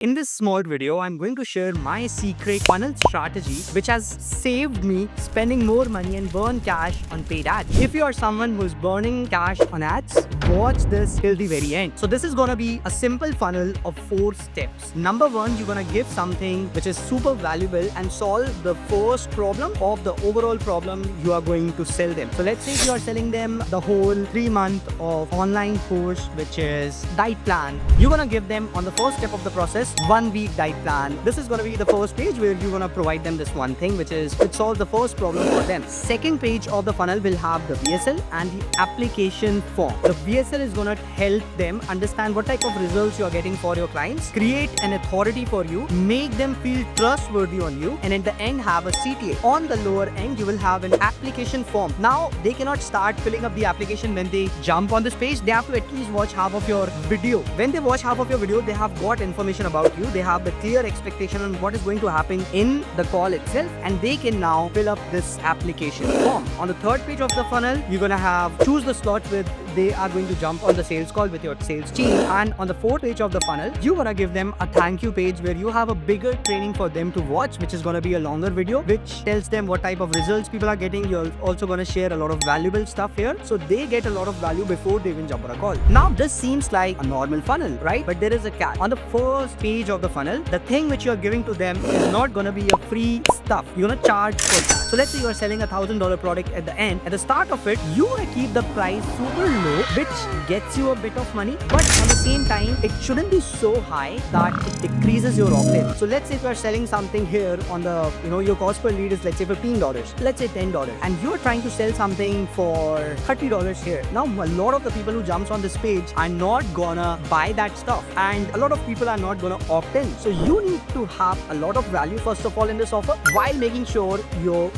In this small video, I'm going to share my secret funnel strategy which has saved me spending more money and burn cash on paid ads. If you are someone who's burning cash on ads, watch this till the very end. So this is gonna be a simple funnel of 4 steps. Number 1, you're gonna give something which is super valuable and solve the first problem of the overall problem you are going to sell them. So let's say you are selling them the whole 3-month of online course which is diet plan. You're gonna give them on the first step of the process 1-week diet plan. This is gonna be the first page where you're gonna provide them this one thing which solves the first problem for them. Second page of the funnel will have the VSL and the application form. The VSL is gonna help them understand what type of results you are getting for your clients, create an authority for you, make them feel trustworthy on you, and at the end have a CTA. On the lower end, you will have an application form. Now, they cannot start filling up the application when they jump on this page. They have to at least watch half of your video. When they watch half of your video, they have got information about you. They have the clear expectation on what is going to happen in the call itself, and they can now fill up this application form. On the third page of the funnel, you're gonna have choose the slot with they are going to jump on the sales call with your sales team. And on the fourth page of the funnel, you're gonna give them a thank you page where you have a bigger training for them to watch, which is gonna be a longer video which tells them what type of results people are getting. You're also gonna share a lot of valuable stuff here, so they get a lot of value before they even jump on a call. Now this seems like a normal funnel, right? But there is a catch. On the first page of the funnel, the thing which you're giving to them is not gonna be a free stuff. You're gonna charge for that. So let's say you're selling $1,000 product at the end. At the start of it, you wanna keep the price super low, which gets you a bit of money, but at the same time, it shouldn't be so high that it decreases your opt-in. So let's say if you're selling something here on the, your cost per lead is let's say $15, let's say $10, and you're trying to sell something for $30 here. Now, a lot of the people who jumps on this page are not gonna buy that stuff, and a lot of people are not gonna opt in. So you need to have a lot of value first of all in this offer, while making sure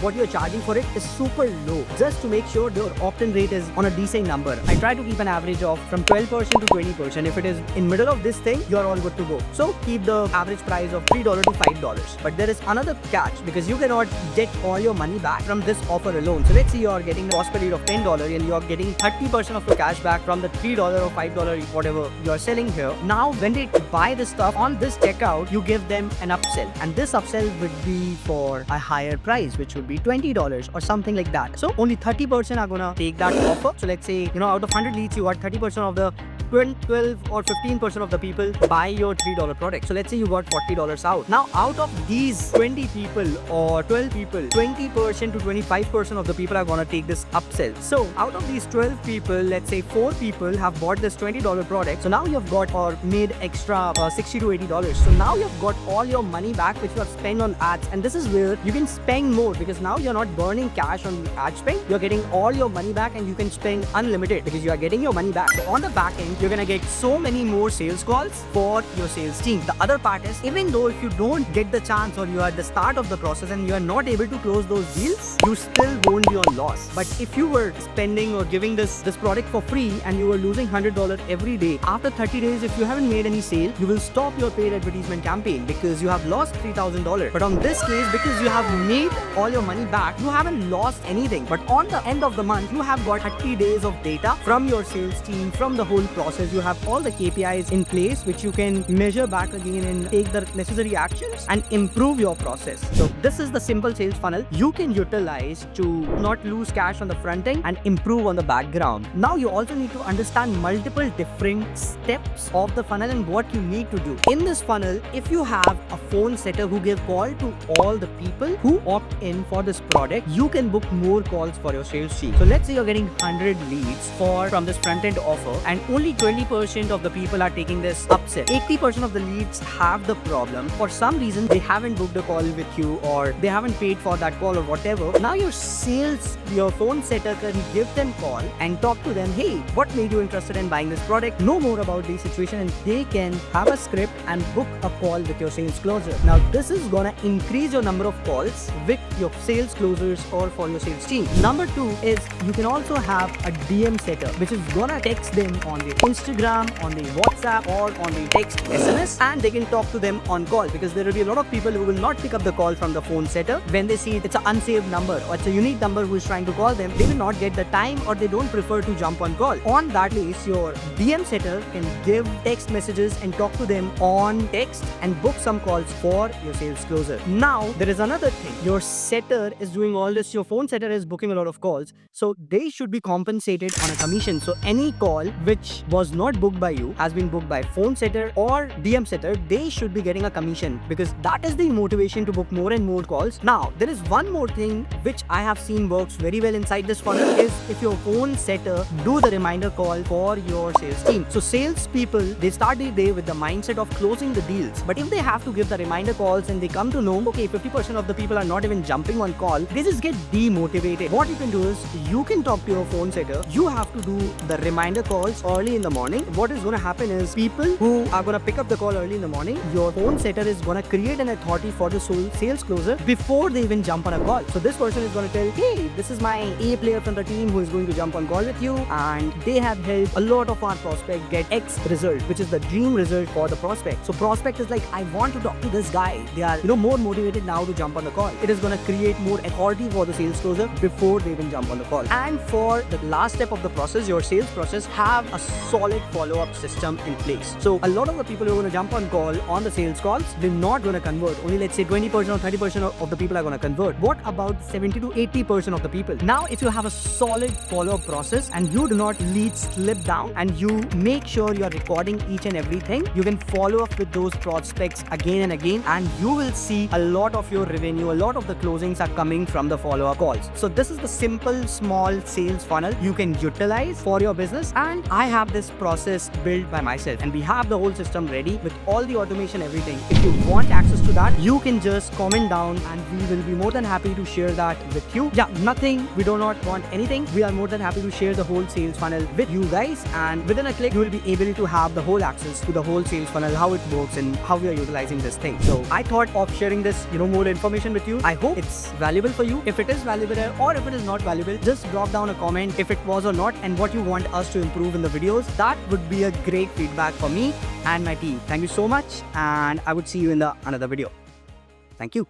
what you're charging for it is super low, just to make sure your opt-in rate is on a decent number. I try to keep an average of from 12% to 20%. If it is in middle of this thing, you're all good to go. So keep the average price of $3 to $5. But there is another catch, because you cannot get all your money back from this offer alone. So let's say you're getting a cost per lead of $10 and you're getting 30% of your cash back from the $3 or $5 whatever you're selling here. Now when they buy this stuff on this checkout, you give them an upsell, and this upsell would be for a higher price, which would be $20 or something like that. So only 30% are gonna take that offer. So let's say out of 100 leads, you got 30% of the 12 or 15% of the people buy your $3 product. So let's say you got $40 out. Now out of these 20 people or 12 people, 20% to 25% of the people are gonna take this upsell. So out of these 12 people, let's say 4 people have bought this $20 product. So now you've got or made extra $60 to $80. So now you've got all your money back which you have spent on ads, and this is where you can spend more, because now you're not burning cash on ad spend. You're getting all your money back, and you can spend unlimited because you are getting your money back. So on the back end, you're gonna get so many more sales calls for your sales team. The other part is, even though if you don't get the chance or you are at the start of the process and you are not able to close those deals, you still won't be on loss. But if you were spending or giving this product for free and you were losing $100 every day, after 30 days, if you haven't made any sale, you will stop your paid advertisement campaign because you have lost $3,000. But on this case, because you have made all your money back, you haven't lost anything. But on the end of the month, you have got 30 days of data from your sales team, from the whole process. You have all the KPIs in place which you can measure back again and take the necessary actions and improve your process. So this is the simple sales funnel you can utilize to not lose cash on the front end and improve on the background. Now you also need to understand multiple different steps of the funnel and what you need to do. In this funnel, if you have a phone setter who give call to all the people who opt in for this product, you can book more calls for your sales team. So let's say you're getting 100 leads from this front end offer, and only 20% of the people are taking this upsell. 80% of the leads have the problem. For some reason, they haven't booked a call with you, or they haven't paid for that call or whatever. Now your phone setter can give them call and talk to them. Hey, what made you interested in buying this product? Know more about the situation, and they can have a script and book a call with your sales closer. Now this is gonna increase your number of calls with your sales closers or for your sales team. Number 2 is you can also have a DM setter which is gonna text them on the Instagram, on the WhatsApp, or on the text SMS, and they can talk to them on call, because there will be a lot of people who will not pick up the call from the phone setter when they see it's an unsaved number or it's a unique number who is trying to call them. They will not get the time, or they don't prefer to jump on call. On that place, your DM setter can give text messages and talk to them on text and book some calls for your sales closer. Now, there is another thing. Your setter is doing all this. Your phone setter is booking a lot of calls. So they should be compensated on a commission. So any call which was not booked by you has been booked by phone setter or DM setter, they should be getting a commission, because that is the motivation to book more and more calls. Now, there is one more thing which I have seen works very well inside this funnel, is if your phone setter do the reminder call for your sales team. So sales people, they start the day with the mindset of closing the deals. But if they have to give the reminder calls and they come to know, okay, 50% of the people are not even jumping on call, they just get demotivated. What you can do is, you can talk to your phone setter. You have to do the reminder calls early in the morning. What is going to happen is, people who are going to pick up the call early in the morning, your phone setter is going to create an authority for the sales closer before they even jump on a call. So this person is going to tell, hey, this is my A player from the team who is going to jump on call with you, and they have helped a lot of our prospect get X result, which is the dream result for the prospect. So prospect is like, I want to talk to this guy. They are more motivated now to jump on the call. It is going to create more authority for the sales closer before they even jump on the call. And for the last step of the process, your sales process, have a solid follow-up system in place. So a lot of the people who are going to jump on call on the sales calls, they're not going to convert. Only let's say 20% or 30% of the people are going to convert. What about 70 to 80% of the people? Now, if you have a solid follow-up process and you do not lead slip down, and you make sure you're recording each and everything, you can follow up with those prospects again and again, and you will see a lot of your revenue, a lot of the closings are coming from the follow-up calls. So this is the simple small sales funnel you can utilize for your business, and I have this process built by myself, and we have the whole system ready with all the automation, everything. If you want access to that, you can just comment down and we will be more than happy to share that with you. Yeah, nothing, we do not want anything. We are more than happy to share the whole sales funnel with you guys, and within a click you will be able to have the whole access to the whole sales funnel, how it works and how we are utilizing this thing. So I thought of sharing this more information with you. I hope it's valuable for you. If it is valuable, or if it is not valuable, just drop down a comment if it was or not, and what you want us to improve in the videos. That would be a great feedback for me and my team. Thank you so much, and I would see you in the another video. Thank you.